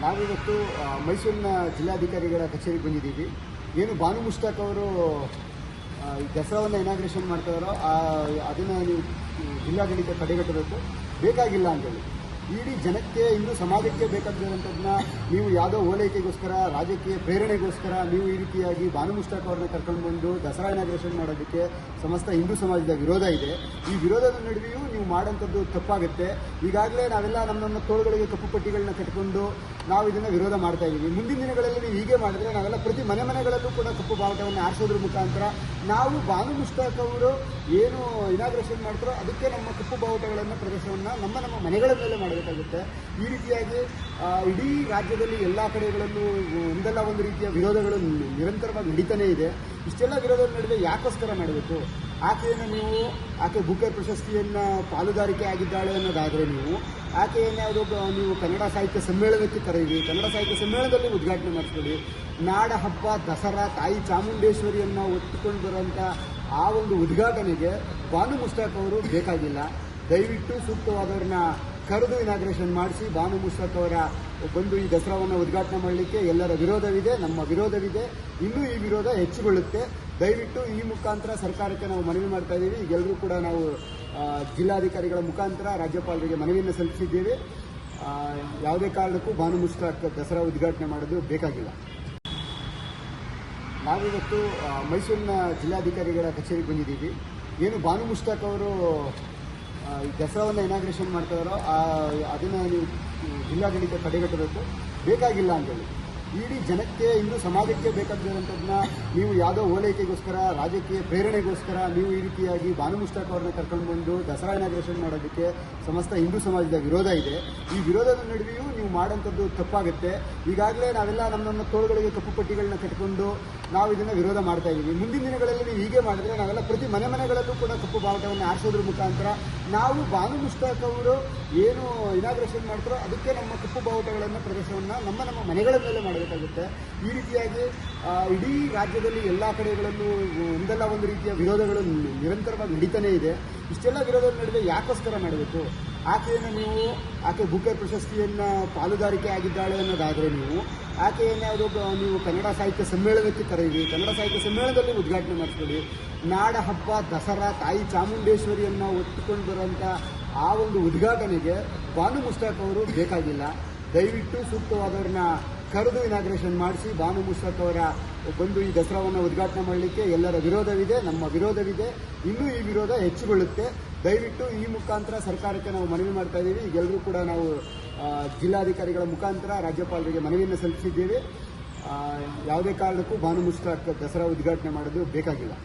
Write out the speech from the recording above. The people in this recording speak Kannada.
ನಾವಿವತ್ತು ಮೈಸೂರಿನ ಜಿಲ್ಲಾಧಿಕಾರಿಗಳ ಕಚೇರಿಗೆ ಬಂದಿದ್ದೀವಿ. ಏನು ಬಾನು ಮುಷ್ತಾಕ್ ಅವರು ದಸರಾವನ್ನು ಇನಾಗ್ರೇಷನ್ ಮಾಡ್ತಾರೋ ಅದನ್ನು ನೀವು ಜಿಲ್ಲಾಡಳಿತ ತಡೆಗಟ್ಟಬೇಕು, ಬೇಕಾಗಿಲ್ಲ ಅಂತೇಳಿ. ಇಡೀ ಜನಕ್ಕೆ, ಹಿಂದೂ ಸಮಾಜಕ್ಕೆ ಬೇಕಾಗಿರುವಂಥದ್ದನ್ನ ನೀವು ಯಾವುದೋ ಓಲೈಕೆಗೋಸ್ಕರ, ರಾಜಕೀಯ ಪ್ರೇರಣೆಗೋಸ್ಕರ ನೀವು ಈ ರೀತಿಯಾಗಿ ಬಾನು ಮುಷ್ತಾಕ್ ಅವ್ರನ್ನ ಕರ್ಕೊಂಡು ಬಂದು ದಸರಾ ಇನಾಗ್ರೇಷನ್ ಮಾಡೋದಕ್ಕೆ ಸಮಸ್ತ ಹಿಂದೂ ಸಮಾಜದ ವಿರೋಧ ಇದೆ. ಈ ವಿರೋಧದ ನಡುವೆಯೂ ನೀವು ಮಾಡೋಂಥದ್ದು ತಪ್ಪಾಗುತ್ತೆ. ಈಗಾಗಲೇ ನಾವೆಲ್ಲ ನಮ್ಮ ತೋಳುಗಳಿಗೆ ಕಪ್ಪು ಪಟ್ಟಿಗಳನ್ನ ಕಟ್ಕೊಂಡು ನಾವು ಇದನ್ನು ವಿರೋಧ ಮಾಡ್ತಾ ಇದ್ದೀವಿ. ಮುಂದಿನ ದಿನಗಳಲ್ಲಿ ನೀವು ಹೀಗೆ ಮಾಡಿದ್ರೆ ನಾವೆಲ್ಲ ಪ್ರತಿ ಮನೆಗಳಲ್ಲೂ ಕೂಡ ಕಪ್ಪು ಬಾವುಟವನ್ನು ಆರಿಸೋದ್ರ ಮುಖಾಂತರ ನಾವು ಬಾನು ಮುಷ್ತಾಕ್ ಅವರು ಏನು ಇನಾಗ್ರೇಷನ್ ಮಾಡ್ತಾರೋ ಅದಕ್ಕೆ ನಮ್ಮ ಕಪ್ಪು ಬಾವುಟಗಳನ್ನು ಪ್ರದರ್ಶನವನ್ನು ನಮ್ಮ ಮನೆಗಳ ಮೇಲೆ ಮಾಡಬೇಕಾಗುತ್ತೆ. ಈ ರೀತಿಯಾಗಿ ಇಡೀ ರಾಜ್ಯದಲ್ಲಿ ಎಲ್ಲ ಕಡೆಗಳಲ್ಲೂ ಒಂದಲ್ಲ ಒಂದು ರೀತಿಯ ವಿರೋಧಗಳು ನಿರಂತರವಾಗಿ ನಡೀತಾನೇ ಇದೆ. ಇಷ್ಟೆಲ್ಲ ವಿರೋಧದ ನಡುವೆ ಯಾಕೋಸ್ಕರ ಮಾಡಬೇಕು? ಆಕೆ ಬುಕರ್ ಪ್ರಶಸ್ತಿಯನ್ನು ಪಾಲುದಾರಿಕೆ ಆಗಿದ್ದಾಳೆ ಅನ್ನೋದಾದರೆ ನೀವು ಕನ್ನಡ ಸಾಹಿತ್ಯ ಸಮ್ಮೇಳನಕ್ಕೆ ಕರೆಯಿರಿ, ಕನ್ನಡ ಸಾಹಿತ್ಯ ಸಮ್ಮೇಳನದಲ್ಲಿ ಉದ್ಘಾಟನೆ ಮಾಡಿಸ್ಕೊಳ್ಳಿ. ನಾಡ ಹಬ್ಬ ದಸರಾ ತಾಯಿ ಚಾಮುಂಡೇಶ್ವರಿಯನ್ನು ಒತ್ತುಕೊಂಡು ಬರುವಂಥ ಆ ಒಂದು ಉದ್ಘಾಟನೆಗೆ ಬಾನು ಮುಷ್ತಾಕ್ ಅವರು ಬೇಕಾಗಿಲ್ಲ. ದಯವಿಟ್ಟು ಸೂಕ್ತವಾದವ್ರನ್ನ ಕರೆದು ಇನಾಗ್ರೇಷನ್ ಮಾಡಿಸಿ ಬಾನು ಮುಷ್ತಾಕ್ ಅವರ ಬಂದು ಈ ದಸರಾವನ್ನು ಉದ್ಘಾಟನೆ ಮಾಡಲಿಕ್ಕೆ ಎಲ್ಲರ ವಿರೋಧವಿದೆ, ನಮ್ಮ ವಿರೋಧವಿದೆ. ಇನ್ನೂ ಈ ವಿರೋಧ ಹೆಚ್ಚುಗೊಳ್ಳುತ್ತೆ. ದಯವಿಟ್ಟು ಈ ಮುಖಾಂತರ ಸರ್ಕಾರಕ್ಕೆ ನಾವು ಮನವಿ ಮಾಡ್ತಾ ಇದ್ದೀವಿ. ಈಗೆಲ್ಲರೂ ಕೂಡ ನಾವು ಜಿಲ್ಲಾಧಿಕಾರಿಗಳ ಮುಖಾಂತರ ರಾಜ್ಯಪಾಲರಿಗೆ ಮನವಿಯನ್ನು ಸಲ್ಲಿಸಿದ್ದೇವೆ. ಯಾವುದೇ ಕಾರಣಕ್ಕೂ ಬಾನು ಮುಷ್ತಾಕ್ ದಸರಾ ಉದ್ಘಾಟನೆ ಮಾಡೋದು ಬೇಕಾಗಿಲ್ಲ. ನಾವಿವತ್ತು ಮೈಸೂರಿನ ಜಿಲ್ಲಾಧಿಕಾರಿಗಳ ಕಚೇರಿಗೆ ಬಂದಿದ್ದೀವಿ. ಏನು ಬಾನು ಮುಷ್ತಾಕ್ ಅವರು ದಸರಾವನ್ನು ಇನಾಗ್ರೇಷನ್ ಮಾಡ್ತಾರೋ ಅದನ್ನು ನೀವು ಜಿಲ್ಲಾಡಳಿತ ತಡೆಗಟ್ಟಬೇಕು, ಬೇಕಾಗಿಲ್ಲ ಅಂತೇಳಿ. ಇಡೀ ಜನಕ್ಕೆ, ಹಿಂದೂ ಸಮಾಜಕ್ಕೆ ಬೇಕಾಗಿರುವಂಥದ್ದನ್ನ ನೀವು ಯಾವುದೋ ಓಲೈಕೆಗೋಸ್ಕರ, ರಾಜಕೀಯ ಪ್ರೇರಣೆಗೋಸ್ಕರ ನೀವು ಈ ರೀತಿಯಾಗಿ ಬಾನು ಮುಷ್ತಾಕ್ ಅವ್ರನ್ನ ಕರ್ಕೊಂಡು ಬಂದು ದಸರಾ ಇನಾಗ್ರೇಷನ್ ಮಾಡೋದಕ್ಕೆ ಸಮಸ್ತ ಹಿಂದೂ ಸಮಾಜದ ವಿರೋಧ ಇದೆ. ಈ ವಿರೋಧದ ನಡುವೆಯೂ ನೀವು ಮಾಡೋಂಥದ್ದು ತಪ್ಪಾಗುತ್ತೆ. ಈಗಾಗಲೇ ನಾವೆಲ್ಲ ನಮ್ಮ ತೋಳುಗಳಿಗೆ ಕಪ್ಪು ಪಟ್ಟಿಗಳನ್ನ ಕಟ್ಕೊಂಡು ನಾವು ಇದನ್ನು ವಿರೋಧ ಮಾಡ್ತಾ ಇದ್ದೀವಿ. ಮುಂದಿನ ದಿನಗಳಲ್ಲಿ ನೀವು ಹೀಗೆ ಮಾಡಿದ್ರೆ ನಾವೆಲ್ಲ ಪ್ರತಿ ಮನೆಗಳಲ್ಲೂ ಕೂಡ ಕಪ್ಪು ಬಾವುಟವನ್ನು ಆರಿಸೋದ್ರ ಮುಖಾಂತರ ನಾವು ಬಾನು ಮುಷ್ತಾಕ್ ಅವರು ಏನು ಇನಾಗ್ರೇಷನ್ ಮಾಡ್ತಾರೋ ಅದಕ್ಕೆ ನಮ್ಮ ಕಪ್ಪು ಬಾವುಟಗಳನ್ನು ಪ್ರದರ್ಶನವನ್ನು ನಮ್ಮ ಮನೆಗಳ ಮೇಲೆ ಮಾಡಬೇಕಾಗುತ್ತೆ. ಈ ರೀತಿಯಾಗಿ ಇಡೀ ರಾಜ್ಯದಲ್ಲಿ ಎಲ್ಲ ಕಡೆಗಳಲ್ಲೂ ಒಂದಲ್ಲ ಒಂದು ರೀತಿಯ ವಿರೋಧಗಳು ನಿರಂತರವಾಗಿ ನಡೀತಾನೇ ಇದೆ. ಇಷ್ಟೆಲ್ಲ ವಿರೋಧದ ನಡುವೆ ಯಾಕೋಸ್ಕರ ಮಾಡಬೇಕು? ಆಕೆ ಬುಕರ್ ಪ್ರಶಸ್ತಿಯನ್ನು ಪಾಲುದಾರಿಕೆ ಆಗಿದ್ದಾಳೆ ಅನ್ನೋದಾದರೆ ನೀವು ಕನ್ನಡ ಸಾಹಿತ್ಯ ಸಮ್ಮೇಳನಕ್ಕೆ ಕರೆಯಿರಿ, ಕನ್ನಡ ಸಾಹಿತ್ಯ ಸಮ್ಮೇಳನದಲ್ಲಿ ಉದ್ಘಾಟನೆ ಮಾಡಿಸ್ಕೊಳ್ಳಿ. ನಾಡ ಹಬ್ಬ ದಸರಾ ತಾಯಿ ಚಾಮುಂಡೇಶ್ವರಿಯನ್ನು ಒತ್ತುಕೊಂಡು ಬರುವಂಥ ಆ ಒಂದು ಉದ್ಘಾಟನೆಗೆ ಬಾನು ಮುಷ್ತಾಕ್ ಅವರು ಬೇಕಾಗಿಲ್ಲ. ದಯವಿಟ್ಟು ಸೂಕ್ತವಾದವ್ರನ್ನ ಕರೆದು ಇನಾಗ್ರೇಷನ್ ಮಾಡಿಸಿ ಬಾನು ಮುಷ್ತಾಕ್ ಅವರ ಬಂದು ಈ ದಸರಾವನ್ನು ಉದ್ಘಾಟನೆ ಮಾಡಲಿಕ್ಕೆ ಎಲ್ಲರ ವಿರೋಧವಿದೆ, ನಮ್ಮ ವಿರೋಧವಿದೆ. ಇನ್ನೂ ಈ ವಿರೋಧ ಹೆಚ್ಚುಗೊಳ್ಳುತ್ತೆ. ದಯವಿಟ್ಟು ಈ ಮುಖಾಂತರ ಸರ್ಕಾರಕ್ಕೆ ನಾವು ಮನವಿ ಮಾಡ್ತಾ ಇದ್ದೀವಿ. ಈಗೆಲ್ಲರೂ ಕೂಡ ನಾವು ಜಿಲ್ಲಾಧಿಕಾರಿಗಳ ಮುಖಾಂತರ ರಾಜ್ಯಪಾಲರಿಗೆ ಮನವಿಯನ್ನು ಸಲ್ಲಿಸಿದ್ದೇವೆ. ಯಾವುದೇ ಕಾರಣಕ್ಕೂ ಬಾನು ಮುಷ್ತಾಕ್ ದಸರಾ ಉದ್ಘಾಟನೆ ಮಾಡೋದು ಬೇಕಾಗಿಲ್ಲ.